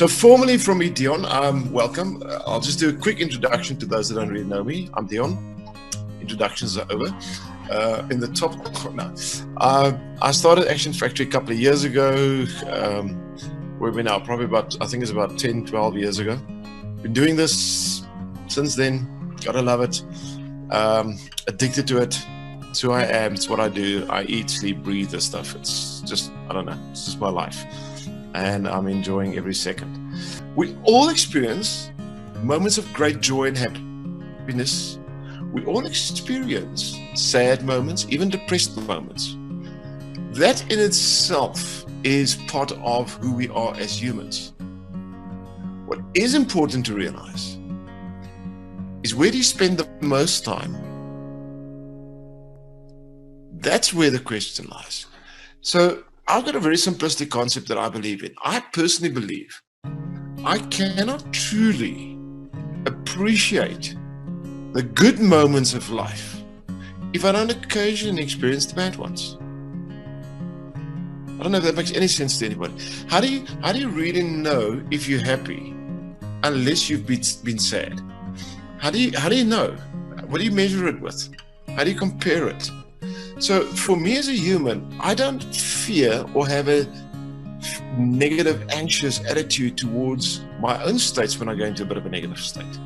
So formally from me, Dion, welcome. I'll just do a quick introduction to those that don't really know me. I'm Dion. Introductions are over. In the top, no. I started Action Factory a couple of years ago. Where we're now, probably about, I think it's about 10, 12 years ago. Been doing this since then. Gotta love it. Addicted to it. It's who I am. It's what I do. I eat, sleep, breathe this stuff. It's just, I don't know. It's just my life. And I'm enjoying every second. We all experience moments of great joy and happiness. We all experience sad moments, even depressed moments. That in itself is part of who we are as humans. What is important to realize is, where do you spend the most time? That's where the question lies. So I've got a very simplistic concept that I believe in. I personally believe I cannot truly appreciate the good moments of life if I don't occasionally experience the bad ones. I don't know if that makes any sense to anybody. How do you really know if you're happy unless you've been sad? How do you know? What do you measure it with? How do you compare it? So for me as a human, I don't fear or have a negative, anxious attitude towards my own states when I go into a bit of a negative state.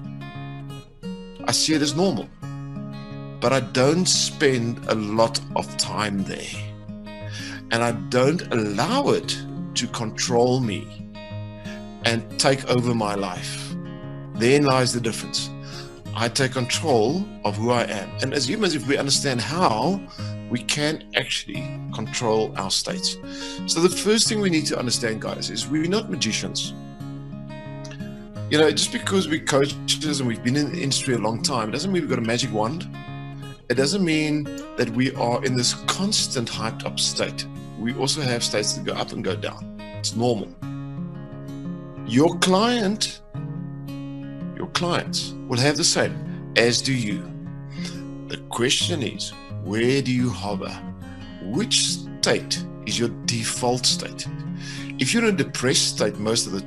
I see it as normal, but I don't spend a lot of time there. And I don't allow it to control me and take over my life. Therein lies the difference. I take control of who I am. And as humans, if we understand how, we can actually control our states. So the first thing we need to understand, guys, is we're not magicians. You know, just because we're coaches and we've been in the industry a long time, it doesn't mean we've got a magic wand. It doesn't mean that we are in this constant hyped up state. We also have states that go up and go down. It's normal. Your clients will have the same, as do you. The question is, where do you hover? Which state is your default state? If you're in a depressed state most of the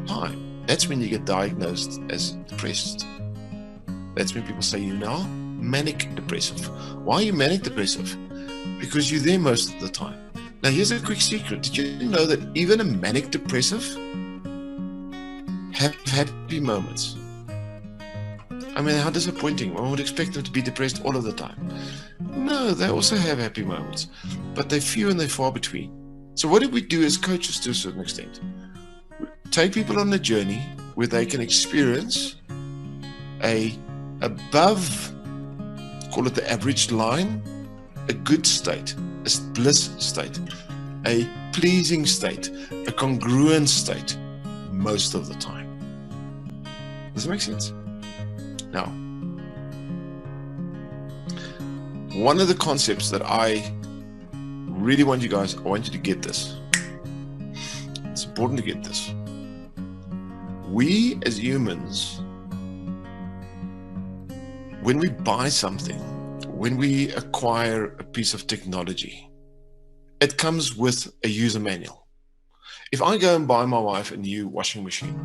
time, that's when you get diagnosed as depressed. That's when people say you're now manic depressive. Why are you manic depressive? Because you're there most of the time. Now here's a quick secret. Did you know that even a manic depressive have happy moments? I mean, how disappointing. One would expect them to be depressed all of the time. No, they also have happy moments, but they're few and they're far between. So what do we do as coaches to a certain extent? We take people on a journey where they can experience above, call it the average line, a good state, a bliss state, a pleasing state, a congruent state most of the time. Does that make sense? Now, one of the concepts that I really want you guys, I want you to get this. It's important to get this. We as humans, when we buy something, when we acquire a piece of technology, it comes with a user manual. If I go and buy my wife a new washing machine,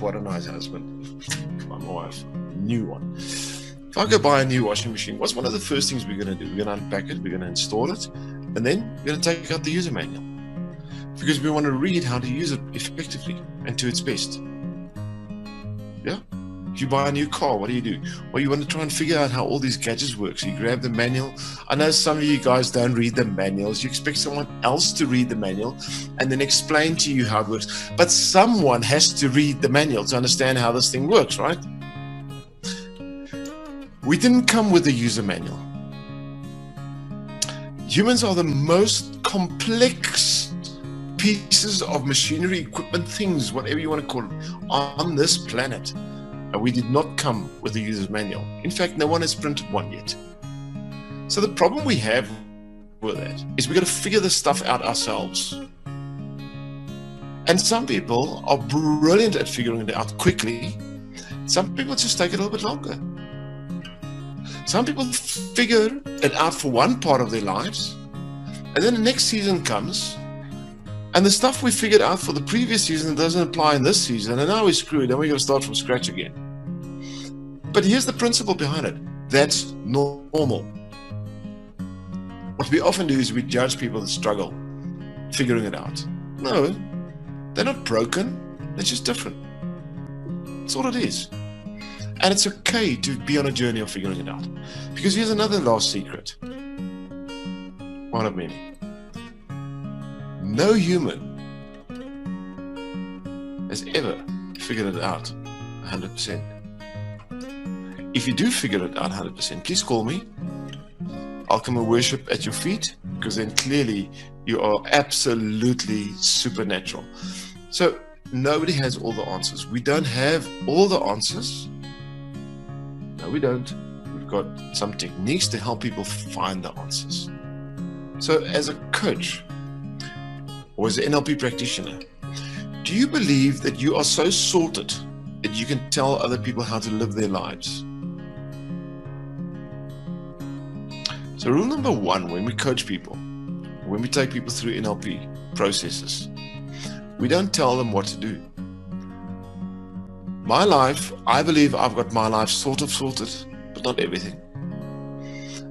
what a nice husband. Buy my wife a new one. If I go buy a new washing machine, what's one of the first things we're going to do? We're going to unpack it, we're going to install it, and then we're going to take out the user manual. Because we want to read how to use it effectively and to its best. Yeah? If you buy a new car, what do? Well, you want to try and figure out how all these gadgets work. So you grab the manual. I know some of you guys don't read the manuals. You expect someone else to read the manual and then explain to you how it works. But someone has to read the manual to understand how this thing works, right? We didn't come with a user manual. Humans are the most complex pieces of machinery, equipment, things, whatever you want to call it, on this planet. And we did not come with a user's manual. In fact, no one has printed one yet. So the problem we have with that is we've got to figure this stuff out ourselves. And some people are brilliant at figuring it out quickly. Some people just take a little bit longer. Some people figure it out for one part of their lives, and then the next season comes, And the stuff we figured out for the previous season doesn't apply in this season, and now we're screwed, and we're going to start from scratch again. But here's the principle behind it. That's normal. What we often do is we judge people that struggle figuring it out. No, they're not broken. They're just different. That's all it is. And it's okay to be on a journey of figuring it out. Because here's another last secret. One of many. No human has ever figured it out 100%. If you do figure it out 100%, please call me. I'll come and worship at your feet, because then clearly you are absolutely supernatural. So nobody has all the answers. We don't have all the answers. No, we don't. We've got some techniques to help people find the answers. So as a coach or as an NLP practitioner, do you believe that you are so sorted that you can tell other people how to live their lives? So rule number one, when we coach people, when we take people through NLP processes, we don't tell them what to do. My life, I believe I've got my life sort of sorted, but not everything.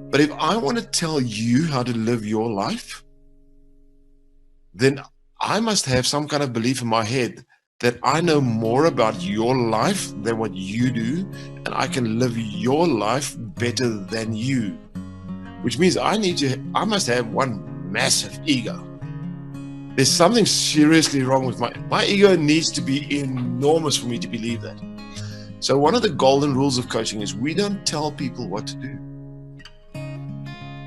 But if I want to tell you how to live your life, then I must have some kind of belief in my head that I know more about your life than what you do, and I can live your life better than you. Which means I must have one massive ego. There's something seriously wrong with my ego needs to be enormous for me to believe that. So one of the golden rules of coaching is we don't tell people what to do.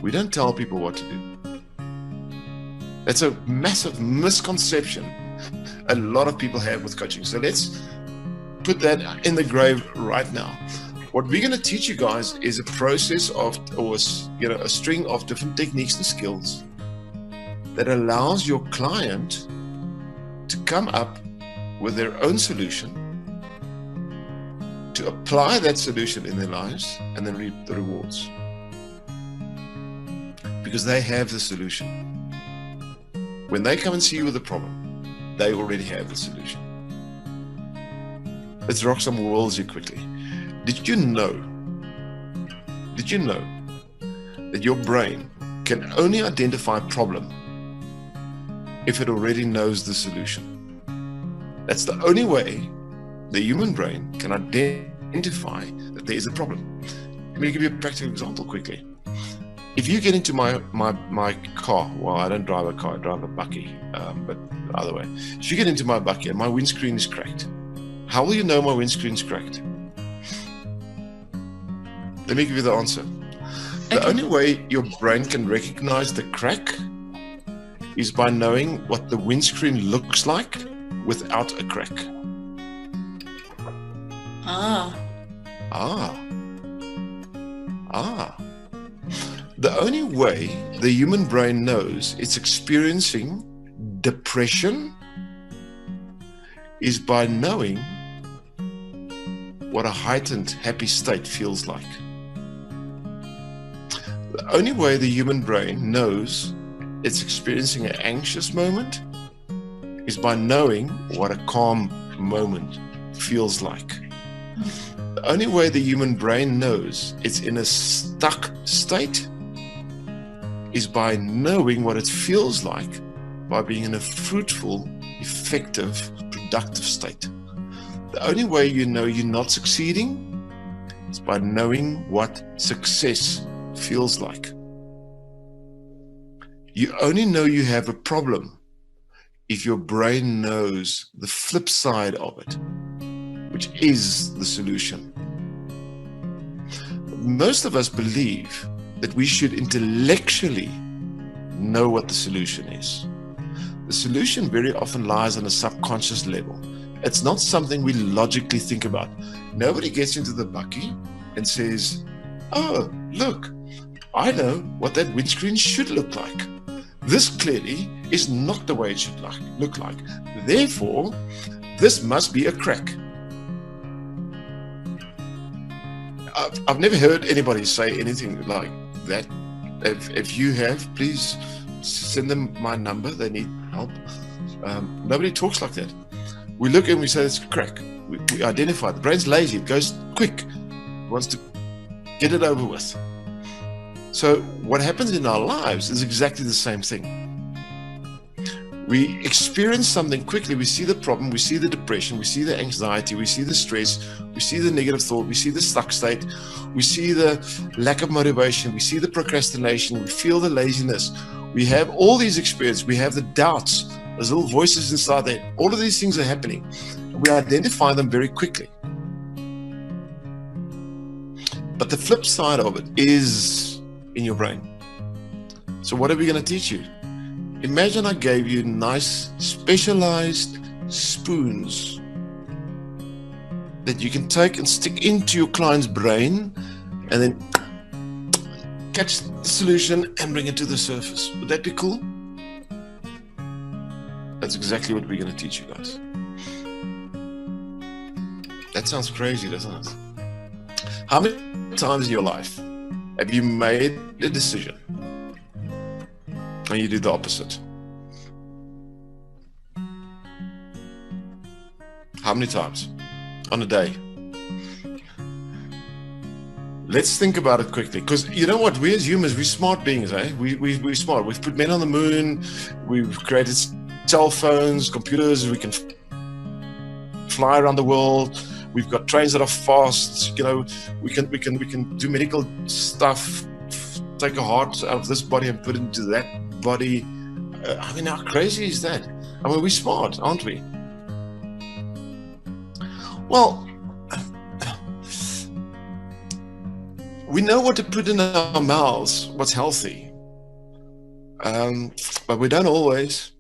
We don't tell people what to do. That's a massive misconception a lot of people have with coaching. So let's put that in the grave right now. What we're going to teach you guys is a process of, or a string of different techniques and skills that allows your client to come up with their own solution, to apply that solution in their lives, and then reap the rewards. Because they have the solution. When they come and see you with a problem, they already have the solution. Let's rock some worlds here quickly. Did you know that your brain can only identify a problem if it already knows the solution? That's the only way the human brain can identify that there is a problem. Let me give you a practical example quickly. If you get into my car, well, I don't drive a car, I drive a bakkie, but the other way. If you get into my bakkie and my windscreen is cracked, how will you know my windscreen is cracked? Let me give you the answer. The only way your brain can recognize the crack is by knowing what the windscreen looks like without a crack. The only way the human brain knows it's experiencing depression is by knowing what a heightened happy state feels like. The only way the human brain knows it's experiencing an anxious moment is by knowing what a calm moment feels like. The only way the human brain knows it's in a stuck state is by knowing what it feels like by being in a fruitful, effective, productive state. The only way you know you're not succeeding is by knowing what success feels like. You only know you have a problem if your brain knows the flip side of it, which is the solution. Most of us believe that we should intellectually know what the solution is. The solution very often lies on a subconscious level. It's not something we logically think about. Nobody gets into the bakkie and says, oh, look, I know what that windscreen should look like. This clearly is not the way it should look like. Therefore, this must be a crack. I've never heard anybody say anything like that. If you have, please send them my number. They need help. Nobody talks like that. We look and we say it's crack. We identify. The brain's lazy. It goes quick. It wants to get it over with. So what happens in our lives is exactly the same thing. We experience something quickly. We see the problem. We see the depression. We see the anxiety. We see the stress. We see the negative thought. We see the stuck state. We see the lack of motivation. We see the procrastination. We feel the laziness. We have all these experiences. We have the doubts. There's little voices inside there. All of these things are happening. We identify them very quickly. But the flip side of it is in your brain. So what are we going to teach you? Imagine I gave you nice specialized spoons that you can take and stick into your client's brain and then catch the solution and bring it to the surface. Would that be cool? That's exactly what we're going to teach you guys. That sounds crazy, doesn't it? How many times in your life have you made a decision and you do the opposite? How many times on a day? Let's think about it quickly, because you know what? We as humans, we're smart beings, eh? We're smart. We've put men on the moon. We've created cell phones, computers. We can fly around the world. We've got trains that are fast. You know, we can do medical stuff. Take a heart out of this body and put it into that body. I mean, how crazy is that? I mean, we're smart, aren't we? Well, we know what to put in our mouths, what's healthy, but we don't always.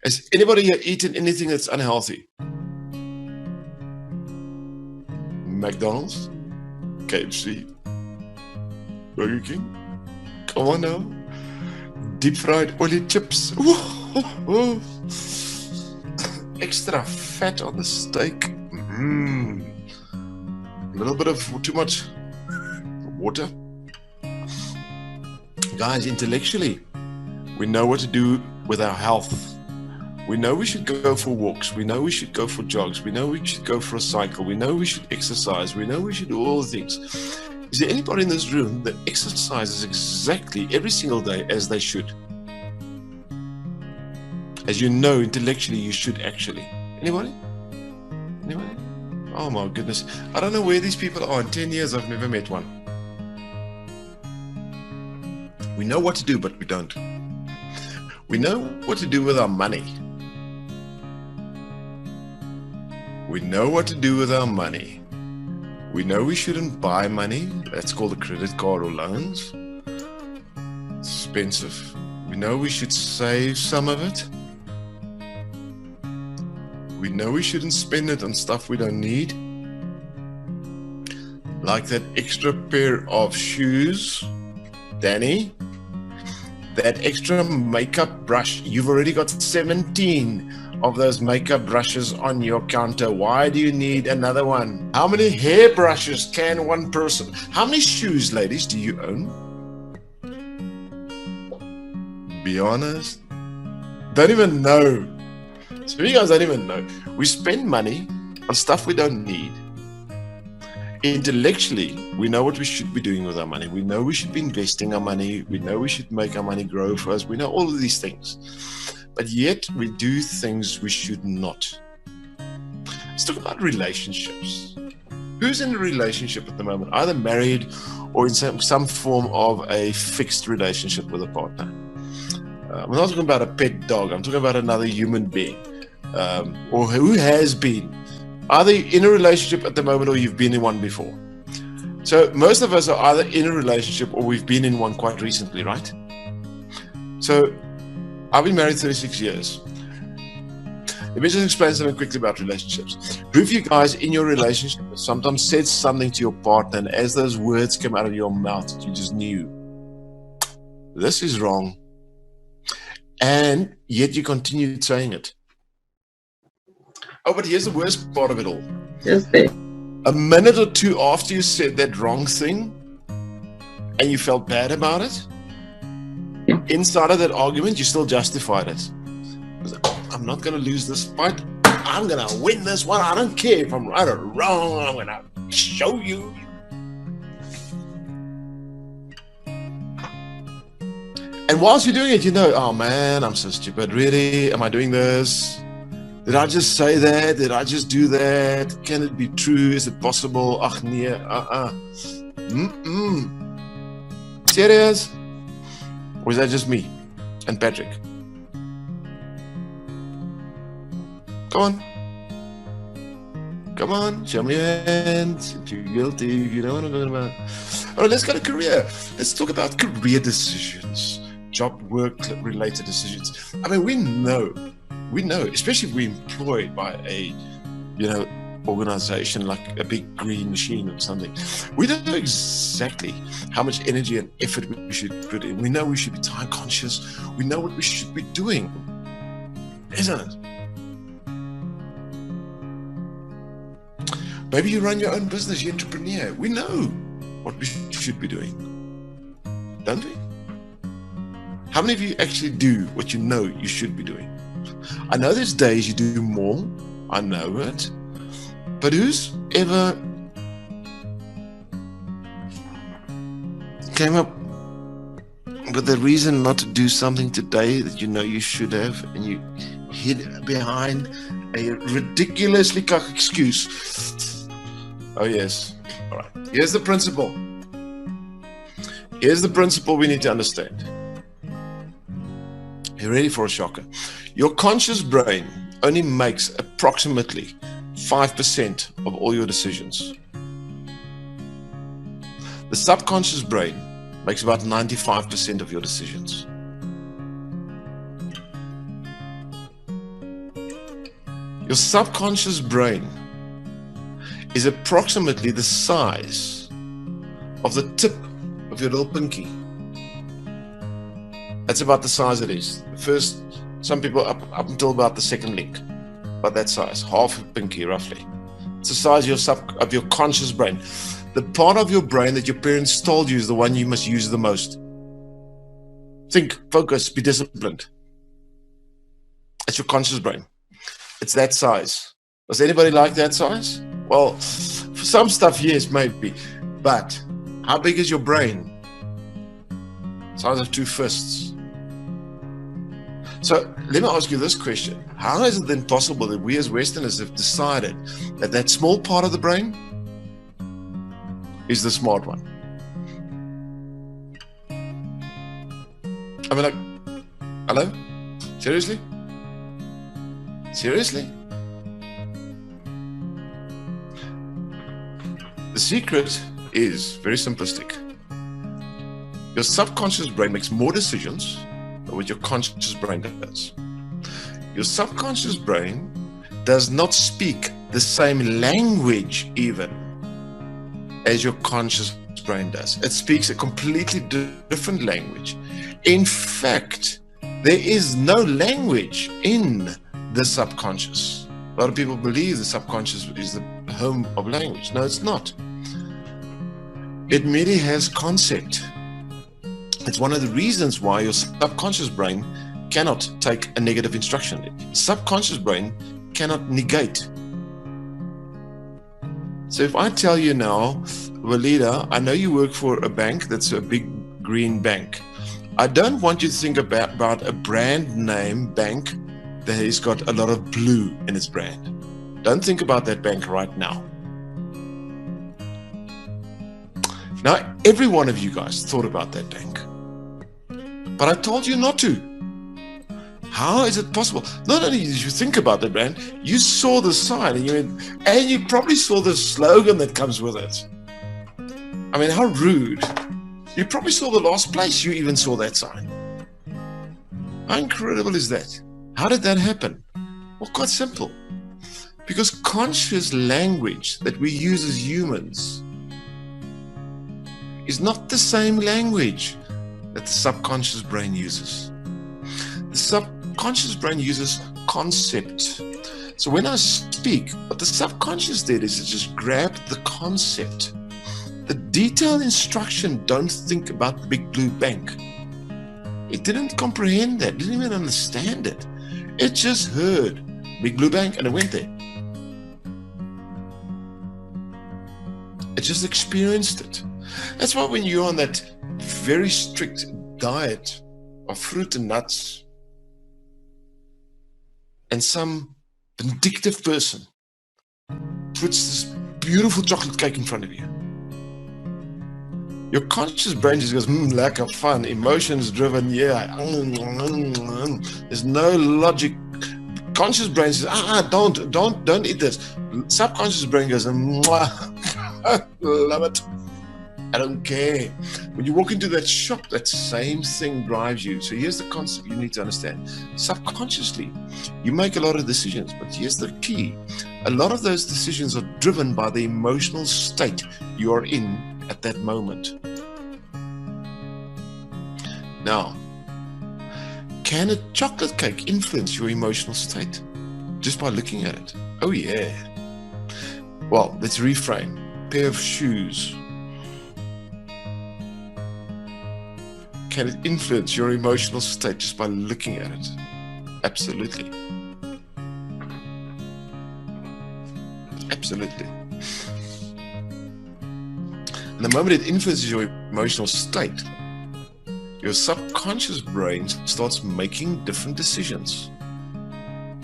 Has anybody here eaten anything that's unhealthy? McDonald's, KFC, Burger King, come on now, deep fried oily chips, extra fat on the steak, a little bit of too much water. Guys, intellectually, we know what to do with our health. We know we should go for walks. We know we should go for jogs. We know we should go for a cycle. We know we should exercise. We know we should do all the things. Is there anybody in this room that exercises exactly every single day as they should? As you know, intellectually, you should actually. Anybody? Anybody? Oh my goodness. I don't know where these people are. In 10 years, I've never met one. We know what to do, but we don't. We know what to do with our money. We know what to do with our money. We know we shouldn't buy money. That's called a credit card or loans. It's expensive. We know we should save some of it. We know we shouldn't spend it on stuff we don't need. Like that extra pair of shoes, Danny. That extra makeup brush. You've already got 17 of those makeup brushes on your counter. Why do you need another one? How many hairbrushes can one person? How many shoes, ladies, do you own? Be honest. Don't even know. So you guys don't even know. We spend money on stuff we don't need. Intellectually, we know what we should be doing with our money. We know we should be investing our money. We know we should make our money grow for us. We know all of these things. But yet we do things we should not. Let's talk about relationships. Who's in a relationship at the moment? Either married or in some form of a fixed relationship with a partner. I'm not talking about a pet dog. I'm talking about another human being. Or who has been. Either in a relationship at the moment or you've been in one before. So most of us are either in a relationship or we've been in one quite recently, right? So I've been married 36 years. Let me just explain something quickly about relationships. Who of you guys in your relationship sometimes said something to your partner and as those words came out of your mouth, you just knew, this is wrong. And yet you continued saying it. Oh, but here's the worst part of it all. Yes, babe. A minute or two after you said that wrong thing and you felt bad about it, inside of that argument, you still justified it. I'm not going to lose this fight. I'm going to win this one. I don't care if I'm right or wrong. I'm going to show you. And whilst you're doing it, you know, oh man, I'm so stupid. Really? Am I doing this? Did I just say that? Did I just do that? Can it be true? Is it possible? Ach nee, Serious? Or is that just me and Patrick? Come on. Come on, show me your hands if you're guilty, you know what I'm talking about. All right, let's go to career. Let's talk about career decisions, job, work-related decisions. I mean, we know, especially if we're employed by a, organization like a big green machine or something, we don't know exactly how much energy and effort we should put in. We know we should be time conscious. We know what we should be doing, isn't it? Maybe you run your own business, you're an entrepreneur. We know what we should be doing, don't we? How many of you actually do what you know you should be doing? I know there's days you do more, I know it, but who's ever came up with a reason not to do something today that you know you should have, and you hid behind a ridiculously cock excuse? Oh yes. All right. Here's the principle. Here's the principle we need to understand. You ready for a shocker? Your conscious brain only makes approximately 5% of all your decisions. The subconscious brain makes about 95% of your decisions. Your subconscious brain is approximately the size of the tip of your little pinky. That's about the size it is. First, some people up until about the second link, about that size, half a pinky roughly. It's the size of your conscious brain. The part of your brain that your parents told you is the one you must use the most. Think, focus, be disciplined. It's your conscious brain. It's that size. Does anybody like that size? Well, for some stuff, yes, maybe. But how big is your brain? Size of 2 fists. So let me ask you this question. How is it then possible that we as Westerners have decided that that small part of the brain is the smart one? I mean, like, hello? Seriously? Seriously? The secret is very simplistic. Your subconscious brain makes more decisions than what your conscious brain does. Your subconscious brain does not speak the same language even as your conscious brain does. It speaks a completely different language. In fact, there is no language in the subconscious. A lot of people believe the subconscious is the home of language. No, it's not. It merely has concept. It's one of the reasons why your subconscious brain cannot take a negative instruction. The subconscious brain cannot negate. So if I tell you now, Walida, I know you work for a bank that's a big green bank. I don't want you to think about a brand name bank that has got a lot of blue in its brand. Don't think about that bank right now. Now, every one of you guys thought about that bank. But I told you not to. How is it possible? Not only did you think about the brand, you saw the sign and you probably saw the slogan that comes with it. I mean, how rude. You probably saw the last place you even saw that sign. How incredible is that? How did that happen? Well, quite simple. Because conscious language that we use as humans is not the same language that the subconscious brain uses. The subconscious brain uses concept. So when I speak, what the subconscious did is it just grabbed the concept. The detailed instruction, don't think about the big blue bank. It didn't comprehend that, didn't even understand it. It just heard Big Blue Bank and it went there. It just experienced it. That's why when you're on that very strict diet of fruit and nuts, and some vindictive person puts this beautiful chocolate cake in front of you, your conscious brain just goes, lack of fun, emotions driven, yeah. There's no logic. Conscious brain says, don't eat this. Subconscious brain goes, love it. I don't care. When you walk into that shop, that same thing drives you. So here's the concept you need to understand. Subconsciously, you make a lot of decisions, but here's the key. A lot of those decisions are driven by the emotional state you are in at that moment. Now, can a chocolate cake influence your emotional state just by looking at it? Oh yeah. Well, let's reframe. Pair of shoes. Can it influence your emotional state just by looking at it? Absolutely. Absolutely. And the moment it influences your emotional state, your subconscious brain starts making different decisions.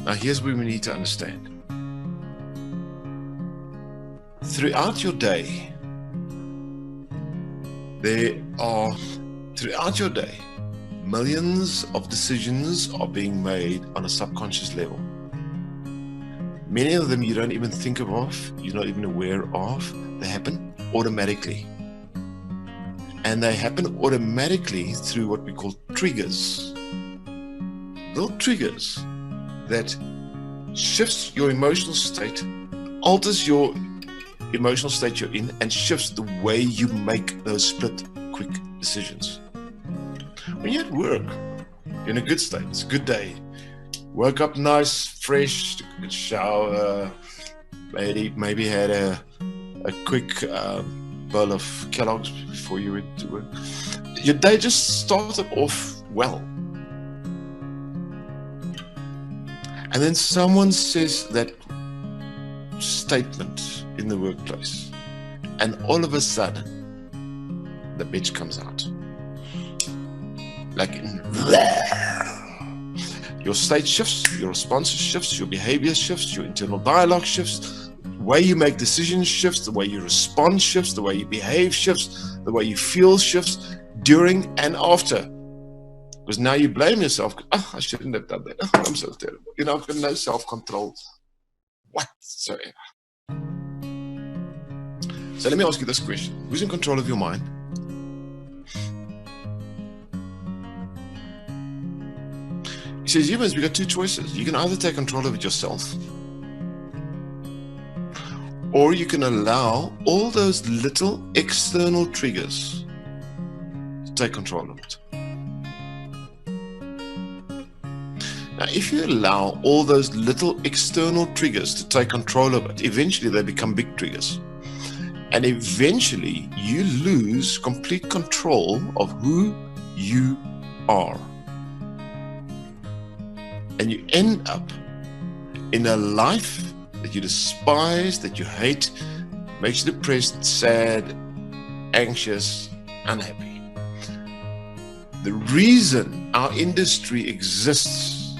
Now here's where we need to understand. Throughout your day, millions of decisions are being made on a subconscious level. Many of them you don't even think of, you're not even aware of. They happen automatically. And they happen automatically through what we call triggers. Little triggers that shifts your emotional state, alters your emotional state you're in, and shifts the way you make those split, quick decisions. When you're at work, you're in a good state, it's a good day. Woke up nice, fresh, took a good shower, maybe had a quick bowl of Kellogg's before you went to work. Your day just started off well. And then someone says that statement in the workplace, and all of a sudden the bitch comes out. Like your state shifts, your response shifts, your behavior shifts, your internal dialogue shifts, the way you make decisions shifts, the way you respond shifts, the way you behave shifts, the way you feel shifts during and after. Because now you blame yourself. Oh, I shouldn't have done that. Oh, I'm so terrible. I've got no self-control whatsoever. So let me ask you this question. Who's in control of your mind? He says, humans, we got two choices. You can either take control of it yourself, or you can allow all those little external triggers to take control of it. Now, if you allow all those little external triggers to take control of it, eventually they become big triggers. And eventually you lose complete control of who you are. And you end up in a life that you despise, that you hate, makes you depressed, sad, anxious, unhappy. The reason our industry exists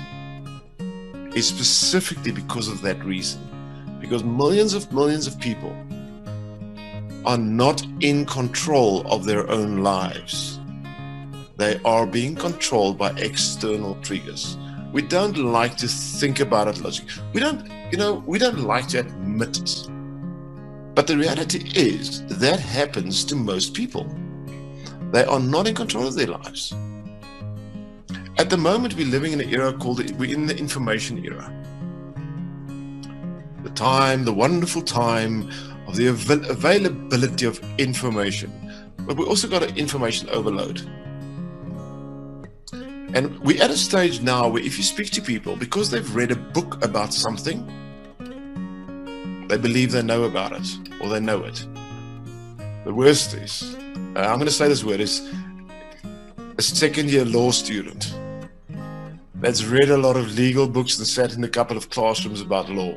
is specifically because of that reason. Because millions of people are not in control of their own lives. They are being controlled by external triggers. We don't like to think about it logically. We don't like to admit it. But the reality is that happens to most people. They are not in control of their lives. At the moment, we're living in an era we're in the information era. The wonderful time of the availability of information. But we also got an information overload. And we're at a stage now where if you speak to people, because they've read a book about something, they believe they know about it, or they know it. The worst is, I'm going to say this word, is a second-year law student that's read a lot of legal books and sat in a couple of classrooms about law.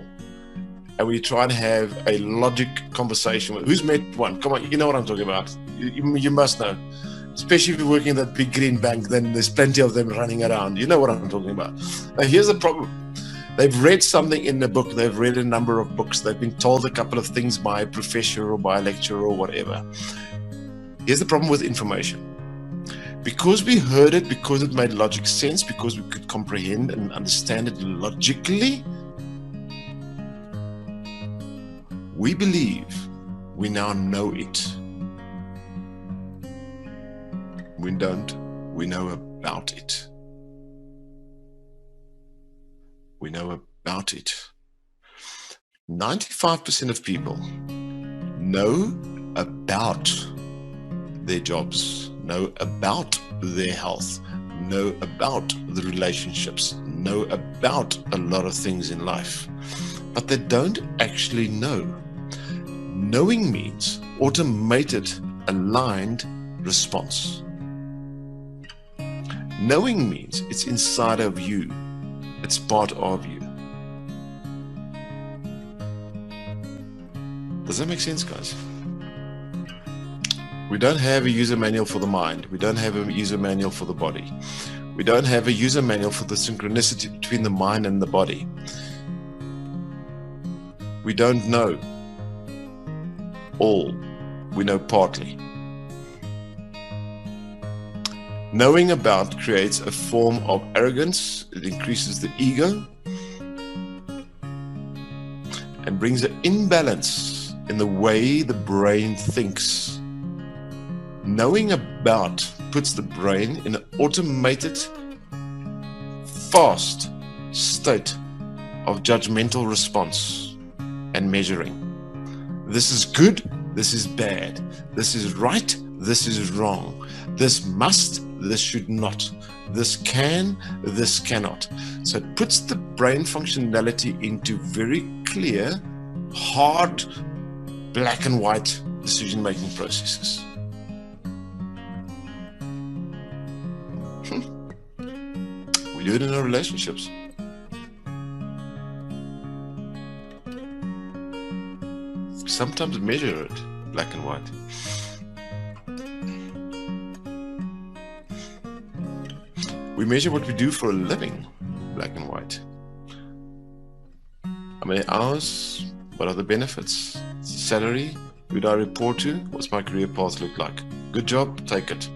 And we try and have a logic conversation with, who's met one? Come on, you know what I'm talking about. You must know. Especially if you're working at that big green bank, then there's plenty of them running around. You know what I'm talking about. Now, here's the problem. They've read something in the book. They've read a number of books. They've been told a couple of things by a professor or by a lecturer or whatever. Here's the problem with information. Because we heard it, because it made logic sense, because we could comprehend and understand it logically, we believe we now know it. We don't. We know about it. We know about it. 95% of people know about their jobs, know about their health, know about the relationships, know about a lot of things in life, but they don't actually know. Knowing means automated, aligned response. Knowing means it's inside of you. It's part of you. Does that make sense, guys? We don't have a user manual for the mind. We don't have a user manual for the body. We don't have a user manual for the synchronicity between the mind and the body. We don't know all. We know partly. Knowing about creates a form of arrogance. It increases the ego and brings an imbalance in the way the brain thinks. Knowing about puts the brain in an automated, fast state of judgmental response and measuring. This is good, this is bad. This is right, this is wrong. This must, this should not. This can, this cannot. So it puts the brain functionality into very clear, hard, black and white decision-making processes. We do it in our relationships. Sometimes measure it black and white. We measure what we do for a living, black and white. How many hours? What are the benefits? Salary? Who do I report to? What's my career path look like? Good job, take it.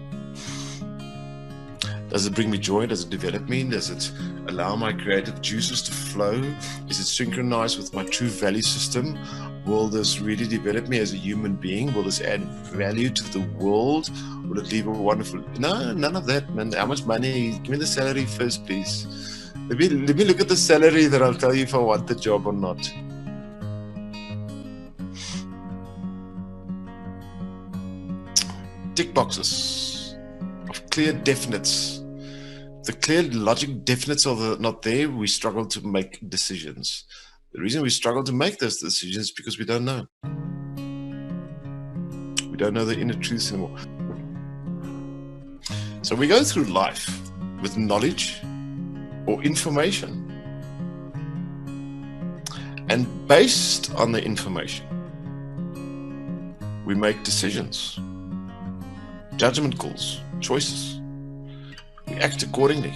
Does it bring me joy? Does it develop me? Does it allow my creative juices to flow? Is it synchronized with my true value system? Will this really develop me as a human being? Will this add value to the world? Will it leave a wonderful... No, none of that, man. How much money? Give me the salary first, please. Let me look at the salary, that I'll tell you if I want the job or not. Tick boxes of clear definites. The clear logic definites are not there, we struggle to make decisions. The reason we struggle to make those decisions is because we don't know. We don't know the inner truths anymore. So we go through life with knowledge or information. And based on the information, we make decisions, judgment calls, choices. We act accordingly.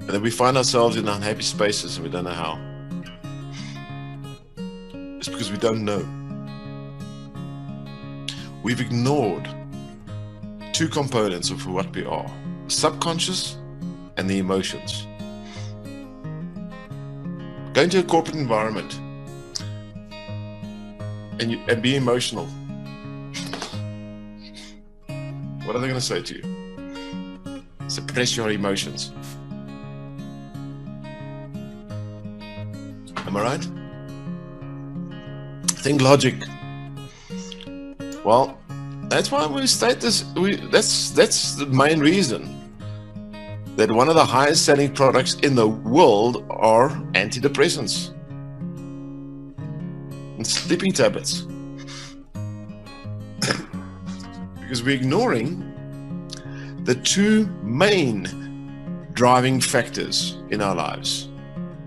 And then we find ourselves in unhappy spaces and we don't know how. It's because we don't know. We've ignored two components of what we are: the subconscious and the emotions. Go into a corporate environment and be emotional. What are they going to say to you? Suppress your emotions. Am I right? Think logic. Well, that's why we state this. That's the main reason that one of the highest selling products in the world are antidepressants and sleeping tablets. because we're ignoring the two main driving factors in our lives: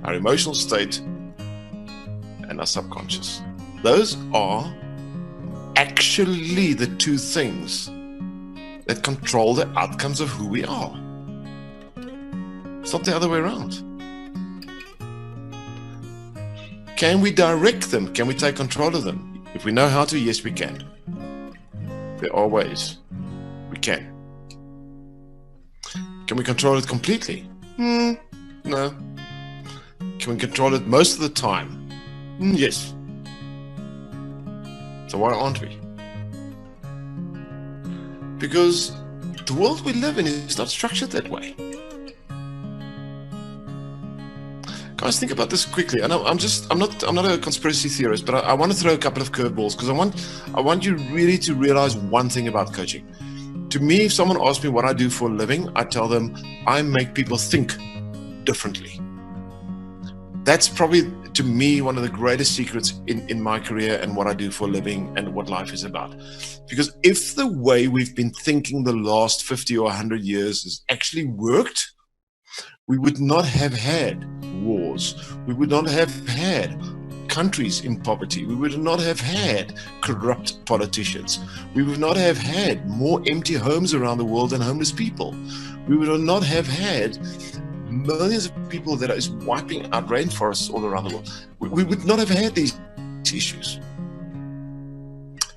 our emotional state and our subconscious. Those are actually the two things that control the outcomes of who we are. It's not the other way around. Can we direct them? Can we take control of them? If we know how to, yes, we can. There are ways. We can. Can we control it completely? No. Can we control it most of the time? Yes. So why aren't we? Because the world we live in is not structured that way. Guys, think about this quickly. And I'm not a conspiracy theorist, but I want to throw a couple of curveballs, because I want you really to realize one thing about coaching. To me, if someone asks me what I do for a living, I tell them I make people think differently. That's probably, to me, one of the greatest secrets in my career and what I do for a living and what life is about. Because if the way we've been thinking the last 50 or 100 years has actually worked, we would not have had wars. We would not have had countries in poverty. We would not have had corrupt politicians. We would not have had more empty homes around the world than homeless people. We would not have had millions of people that is wiping out rainforests all around the world. We would not have had these issues.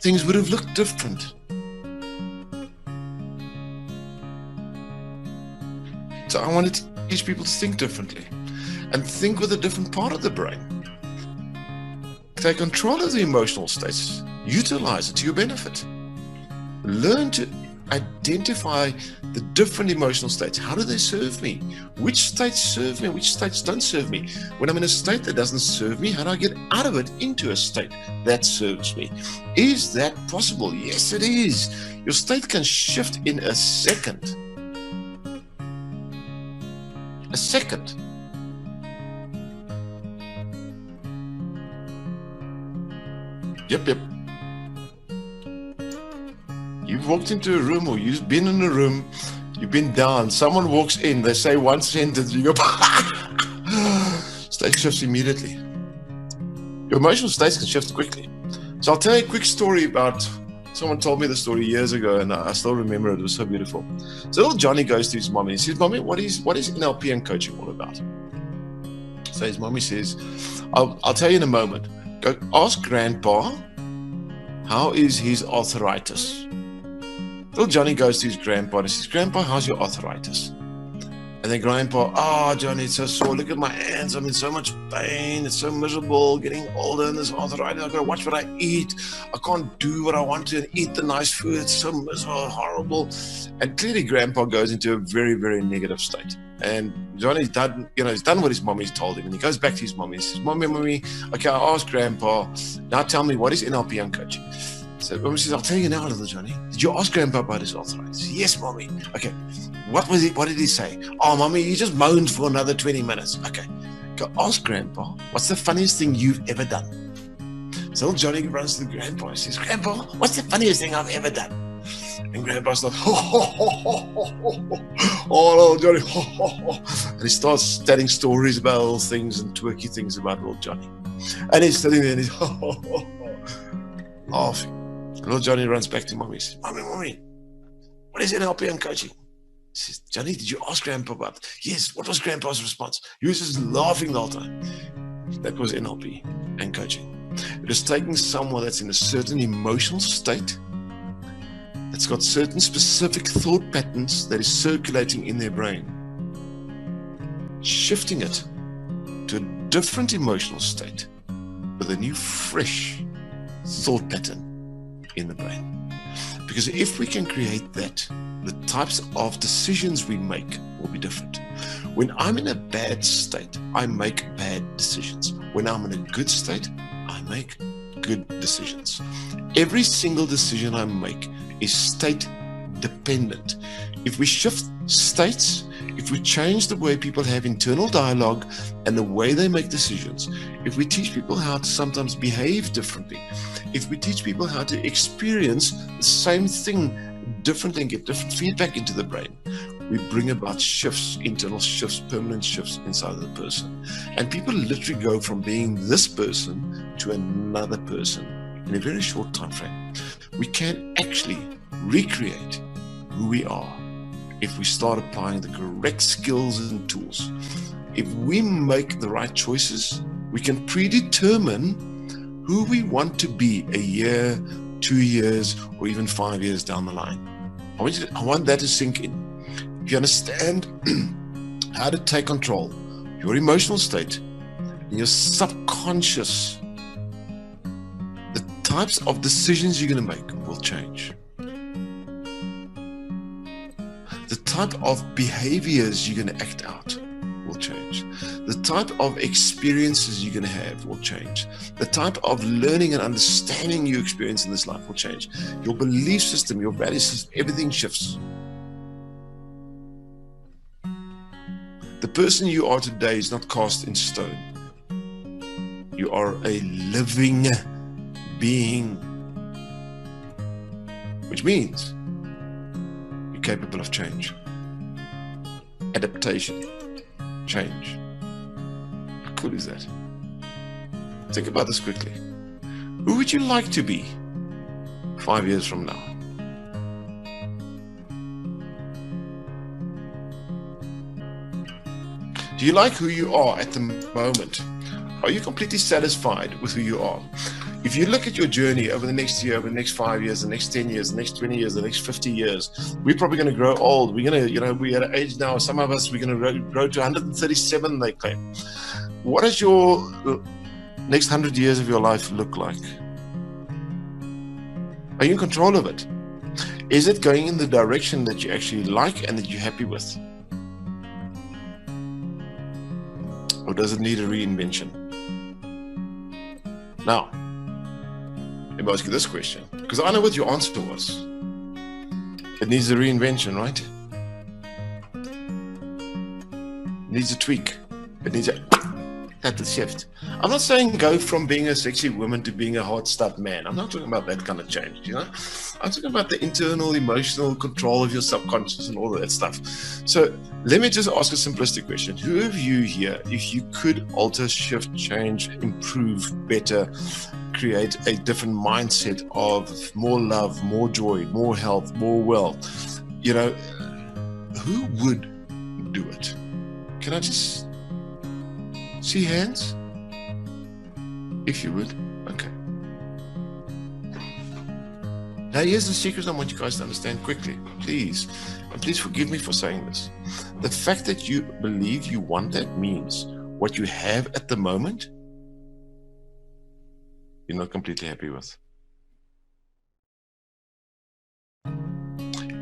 Things would have looked different. So I wanted to teach people to think differently and think with a different part of the brain. Take control of the emotional states, utilize it to your benefit. Learn to identify the different emotional states. How do they serve me? Which states serve me? Which states don't serve me? When I'm in a state that doesn't serve me, how do I get out of it into a state that serves me? Is that possible? Yes, it is. Your state can shift in a second. A second. Yep. You've walked into a room, or you've been in a room, you've been down, someone walks in, they say one sentence, you go, state shifts immediately. Your emotional states can shift quickly. So I'll tell you a quick story about, someone told me the story years ago, and I still remember it. It was so beautiful. So little Johnny goes to his mommy and he says, "Mommy, what is NLP and coaching all about?" So his mommy says, I'll tell you in a moment. Go ask Grandpa, how is his arthritis? Little Johnny goes to his grandpa and says, "Grandpa, how's your arthritis?" And then Grandpa, "Oh, Johnny, it's so sore. Look at my hands. I'm in so much pain. It's so miserable getting older and this arthritis. I've got to watch what I eat. I can't do what I want to and eat the nice food. It's so miserable, horrible." And clearly Grandpa goes into a very, very negative state. And Johnny's done, he's done what his mommy's told him. And he goes back to his mommy. He says, Mommy, okay, I asked Grandpa. Now tell me, what is NLP and coaching? So Mommy says, "I'll tell you now, little Johnny. Did you ask Grandpa about his arthritis?" "Yes, Mommy." "Okay, what did he say?" "Oh, Mommy, he just moaned for another 20 minutes. "Okay, go ask Grandpa, what's the funniest thing you've ever done?" So little Johnny runs to the Grandpa and says, "Grandpa, what's the funniest thing I've ever done?" And Grandpa's like, "Oh, little Johnny, and he starts telling stories about little things and twerky things about little Johnny. And he's sitting there and he's laughing. And little Johnny runs back to Mommy and says, Mommy, what is NLP and coaching?" He says, "Johnny, did you ask Grandpa about it?" "Yes." "What was Grandpa's response?" He was just laughing the whole time. That was NLP and coaching. It is taking someone that's in a certain emotional state, that's got certain specific thought patterns that is circulating in their brain, shifting it to a different emotional state with a new, fresh thought pattern in the brain. Because if we can create that, the types of decisions we make will be different. When I'm in a bad state, I make bad decisions. When I'm in a good state, I make good decisions. Every single decision I make is state dependent. If we shift states, if we change the way people have internal dialogue and the way they make decisions, if we teach people how to sometimes behave differently, if we teach people how to experience the same thing differently and get different feedback into the brain, we bring about shifts, internal shifts, permanent shifts inside of the person. And people literally go from being this person to another person in a very short time frame. We can actually recreate who we are if we start applying the correct skills and tools. If we make the right choices, we can predetermine who we want to be a year, 2 years, or even 5 years down the line. I want that to sink in. If you understand how to take control of your emotional state and your subconscious, the types of decisions you're going to make will change. The type of behaviors you're going to act out will change. The type of experiences you're going to have will change. The type of learning and understanding you experience in this life will change. Your belief system, your value system, everything shifts. The person you are today is not cast in stone. You are a living being, which means you're capable of change, adaptation, change. How cool is that? Think about this quickly. Who would you like to be 5 years from now? Do you like who you are at the moment? Are you completely satisfied with who you are? If you look at your journey over the next year, over the next 5 years, the next 10 years, the next 20 years, the next 50 years, we're probably going to grow old. We're going to, we're at an age now, some of us, we're going to grow to 137, they claim. What does your next 100 years of your life look like? Are you in control of it? Is it going in the direction that you actually like and that you're happy with? Or does it need a reinvention? Now, let me ask you this question, because I know what your answer was. It needs a reinvention, right? It needs a tweak. It needs a shift. I'm not saying go from being a sexy woman to being a hard stuff man. I'm not talking about that kind of change, you know? I'm talking about the internal emotional control of your subconscious and all of that stuff. So let me just ask a simplistic question. Who of you here, if you could alter, shift, change, improve, better, create a different mindset of more love, more joy, more health, more wealth, you know, who would do it? Can I just see hands? If you would. Okay. Now here's the secret I want you guys to understand quickly. Please. And please forgive me for saying this. The fact that you believe you want that means what you have at the moment, you're not completely happy with.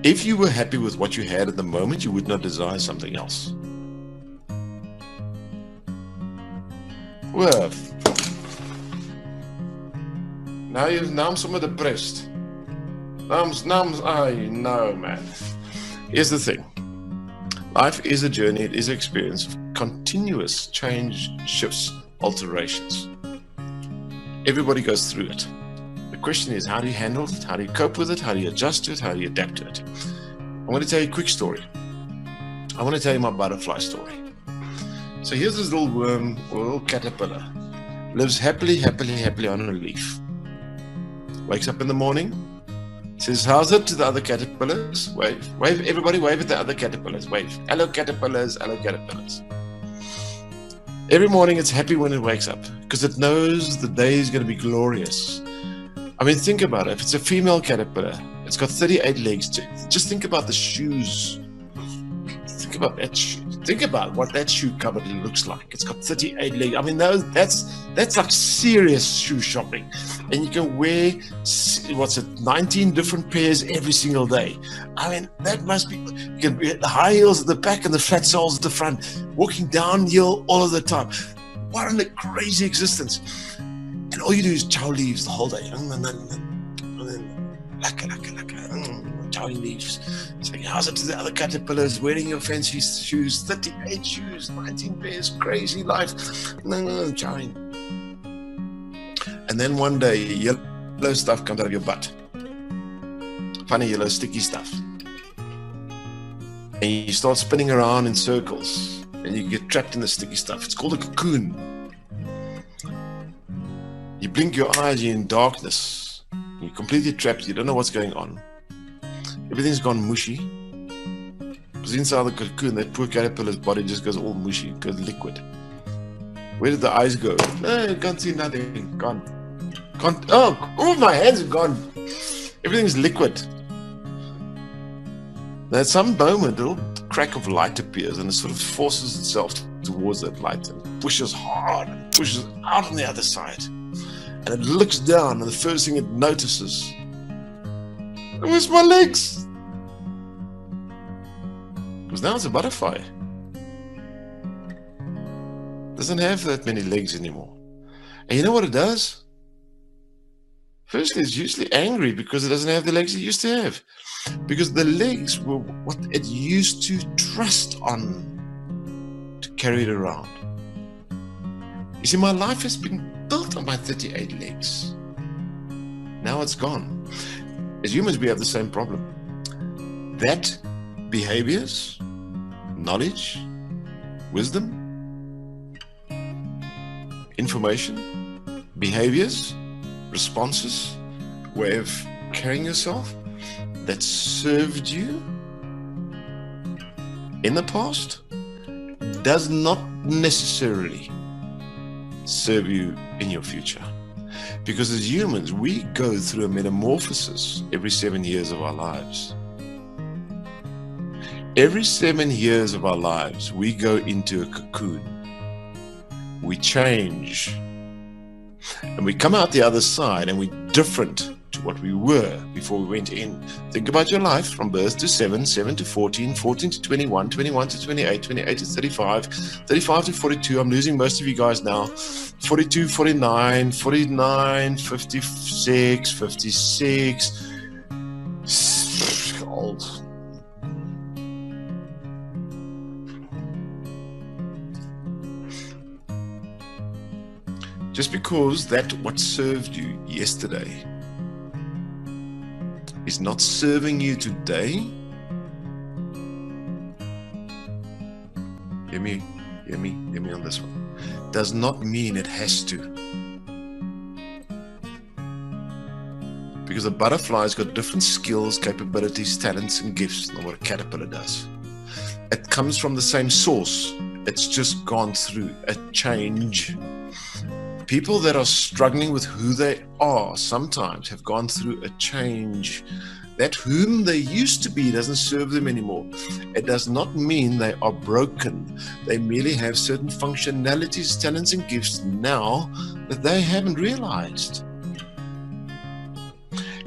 If you were happy with what you had at the moment, you would not desire something else. Well, now I'm somewhat depressed. I know, man. Here's the thing. Life is a journey. It is an experience of continuous change, shifts, alterations. Everybody goes through it. The question is, how do you handle it? How do you cope with it? How do you adjust to it? How do you adapt to it? I'm going to tell you a quick story. I want to tell you my butterfly story. So here's this little worm or little caterpillar. Lives happily on a leaf. Wakes up in the morning, says, how's it to the other caterpillars? Wave. Wave, everybody wave at the other caterpillars. Wave. Hello caterpillars, hello caterpillars. Every morning it's happy when it wakes up because it knows the day is going to be glorious. I mean, think about it. If it's a female caterpillar, it's got 38 legs. Just think about the shoes. Think about that shoe. Think about what that shoe cupboard looks like. It's got 38 legs. I mean, that's like serious shoe shopping. And you can wear, 19 different pairs every single day. I mean, that must be, you can wear the high heels at the back and the flat soles at the front, walking downhill all of the time. What a crazy existence. And all you do is chow leaves the whole day. And then, chowing leaves. It's like, how's it to the other caterpillars wearing your fancy shoes? 38 shoes, 19 pairs, crazy life. Chowing. And then one day, yellow stuff comes out of your butt. funny yellow sticky stuff. And you start spinning around in circles and you get trapped in the sticky stuff. It's called a cocoon. You blink your eyes, you're in darkness. You're completely trapped, you don't know what's going on. Everything's gone mushy. Because inside the cocoon, that poor caterpillar's body just goes all mushy, goes liquid. Where did the eyes go? No, you can't see nothing. Gone. Oh, my hands are gone. Everything's liquid. Now, at some moment, a little crack of light appears and it sort of forces itself towards that light and pushes hard and pushes out on the other side. And it looks down and the first thing it notices, where's my legs? Because now it's a butterfly. It doesn't have that many legs anymore. And you know what it does? Firstly, it's usually angry because it doesn't have the legs it used to have. Because the legs were what it used to trust on to carry it around. You see, my life has been built on my 38 legs. Now it's gone. As humans, we have the same problem. That behaviors, knowledge, wisdom, information, behaviors, responses, way of carrying yourself that served you in the past does not necessarily serve you in your future. Because as humans, we go through a metamorphosis every 7 years of our lives. Every 7 years of our lives, we go into a cocoon. We change. And we come out the other side and we're different to what we were before we went in. Think about your life from birth to 7, 7 to 14, 14 to 21, 21 to 28, 28 to 35, 35 to 42. I'm losing most of you guys now. 42, 49, 49, 56, 56. Old. Just because that what served you yesterday is not serving you today, hear me on this one, does not mean it has to. Because a butterfly's got different skills, capabilities, talents, and gifts than what a caterpillar does. It comes from the same source. It's just gone through a change. People that are struggling with who they are sometimes have gone through a change. That whom they used to be doesn't serve them anymore. It does not mean they are broken. They merely have certain functionalities, talents, and gifts now that they haven't realized.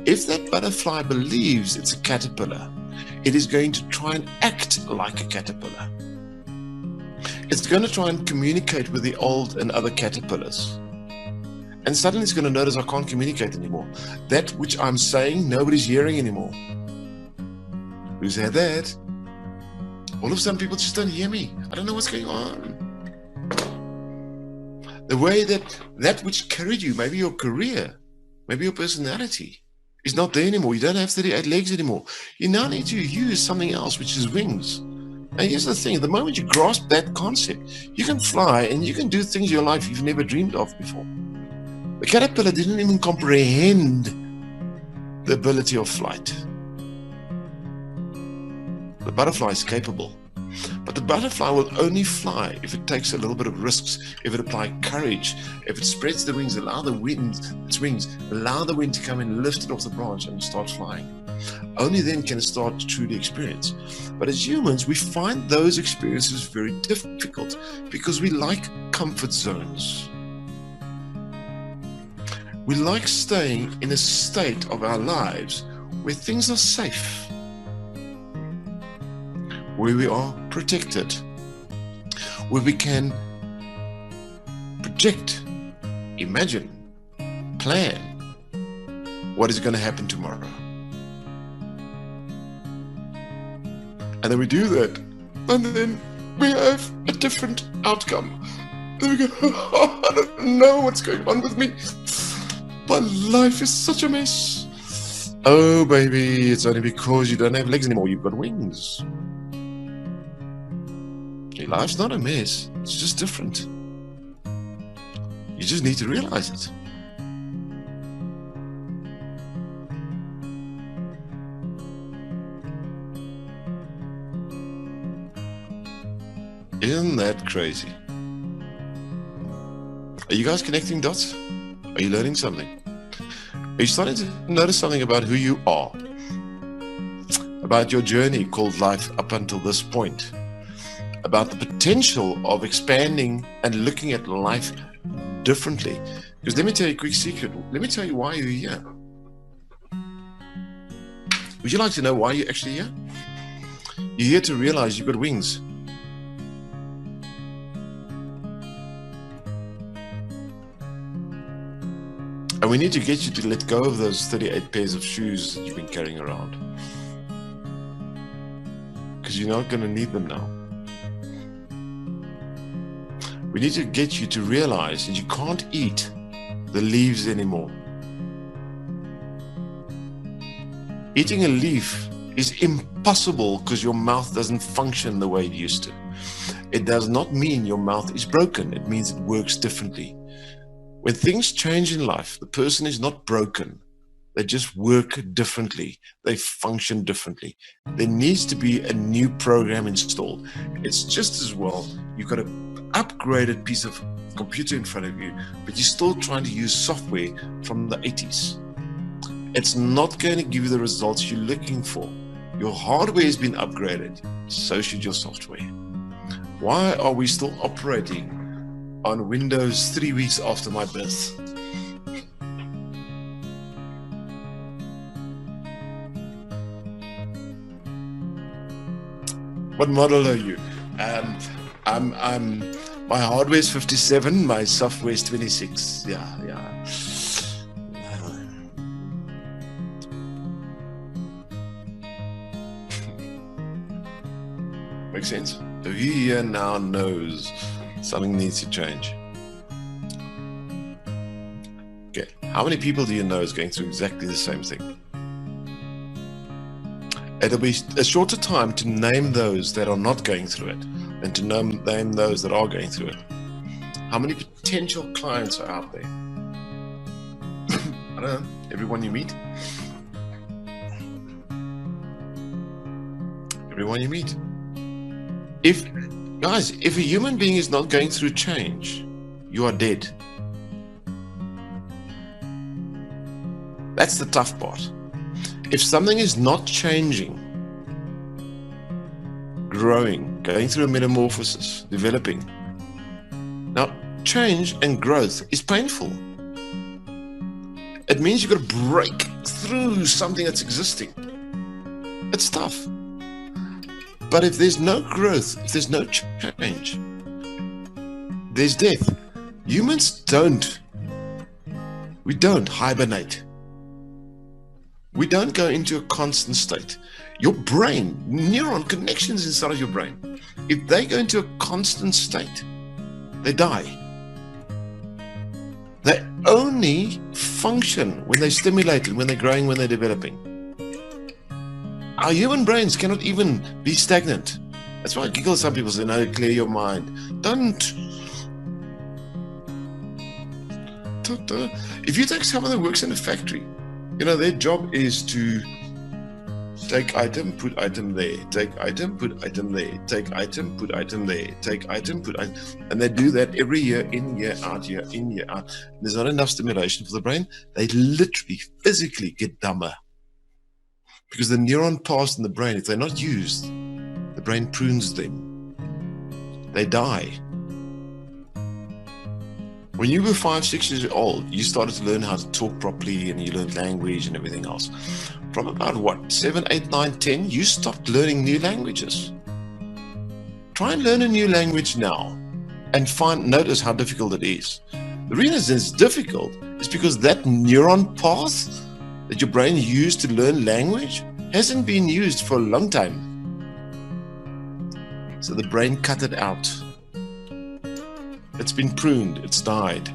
If that butterfly believes it's a caterpillar, it is going to try and act like a caterpillar. It's going to try and communicate with the old and other caterpillars. And suddenly it's going to notice I can't communicate anymore. That which I'm saying, nobody's hearing anymore. Who's had that? All of a sudden people just don't hear me. I don't know what's going on. The way that which carried you, maybe your career, maybe your personality, is not there anymore. You don't have 38 legs anymore. You now need to use something else, which is wings. And here's the thing, the moment you grasp that concept, you can fly and you can do things in your life you've never dreamed of before. The caterpillar didn't even comprehend the ability of flight. The butterfly is capable, but the butterfly will only fly if it takes a little bit of risks, if it applies courage, if it spreads the wings, allow the wind to come and lift it off the branch and start flying. Only then can it start to truly experience. But as humans, we find those experiences very difficult because we like comfort zones. We like staying in a state of our lives where things are safe, where we are protected, where we can project, imagine, plan what is going to happen tomorrow. And then we do that, and then we have a different outcome. And then we go, oh, I don't know what's going on with me. My life is such a mess. Oh, baby, it's only because you don't have legs anymore. You've got wings. Your life's not a mess. It's just different. You just need to realize it. Isn't that crazy? Are you guys connecting dots? Are you learning something? Are you starting to notice something about who you are? About your journey called life up until this point? About the potential of expanding and looking at life differently? Because let me tell you a quick secret. Let me tell you why you're here. Would you like to know why you're actually here? You're here to realize you've got wings. And we need to get you to let go of those 38 pairs of shoes that you've been carrying around. Because you're not going to need them now. We need to get you to realize that you can't eat the leaves anymore. Eating a leaf is impossible because your mouth doesn't function the way it used to. It does not mean your mouth is broken. It means it works differently. When things change in life, the person is not broken. They just work differently. They function differently. There needs to be a new program installed. It's just as well you've got an upgraded piece of computer in front of you, but you're still trying to use software from the 80s. It's not going to give you the results you're looking for. Your hardware has been upgraded, so should your software. Why are we still operating on Windows 3 weeks after my birth? What model are you? My hardware is 57, my software is 26. Yeah. Makes sense? So he here now knows something needs to change. Okay, how many people do you know is going through exactly the same thing? It'll be a shorter time to name those that are not going through it than to name those that are going through it. How many potential clients are out there? I don't know, everyone you meet? Everyone you meet. If a human being is not going through change, you are dead. That's the tough part. If something is not changing, growing, going through a metamorphosis, developing. Now, change and growth is painful. It means you've got to break through something that's existing. It's tough. But if there's no growth, if there's no change, there's death. Humans don't hibernate. We don't go into a constant state. Your brain, neuron connections inside of your brain, if they go into a constant state, they die. They only function when they're stimulated, when they're growing, when they're developing. Our human brains cannot even be stagnant. That's why I giggle. Some people say, no, clear your mind. Don't. If you take someone that works in a factory, their job is to take item, put item there, take item, put item there, take item, put item there, take item, put item. And they do that every year in, year out, year in, year out. There's not enough stimulation for the brain. They literally, physically get dumber. Because the neuron paths in the brain, if they're not used, the brain prunes them. They die. When you were 5, 6 years old, you started to learn how to talk properly and you learned language and everything else. From about 7, 8, 9, 10, you stopped learning new languages. Try and learn a new language now and notice how difficult it is. The reason it's difficult is because that neuron path that your brain used to learn language hasn't been used for a long time. So the brain cut it out. It's been pruned, it's died.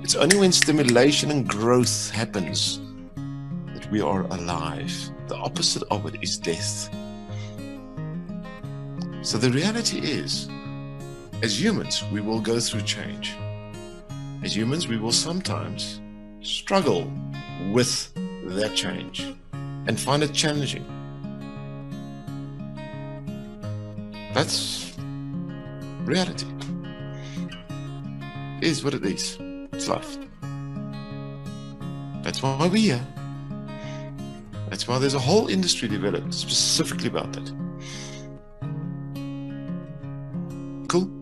It's only when stimulation and growth happens that we are alive. The opposite of it is death. So the reality is, as humans, we will go through change. As humans, we will sometimes struggle with that change and find it challenging. That's reality. It is what it is. It's life. That's why we're here. That's why there's a whole industry developed specifically about that. Cool.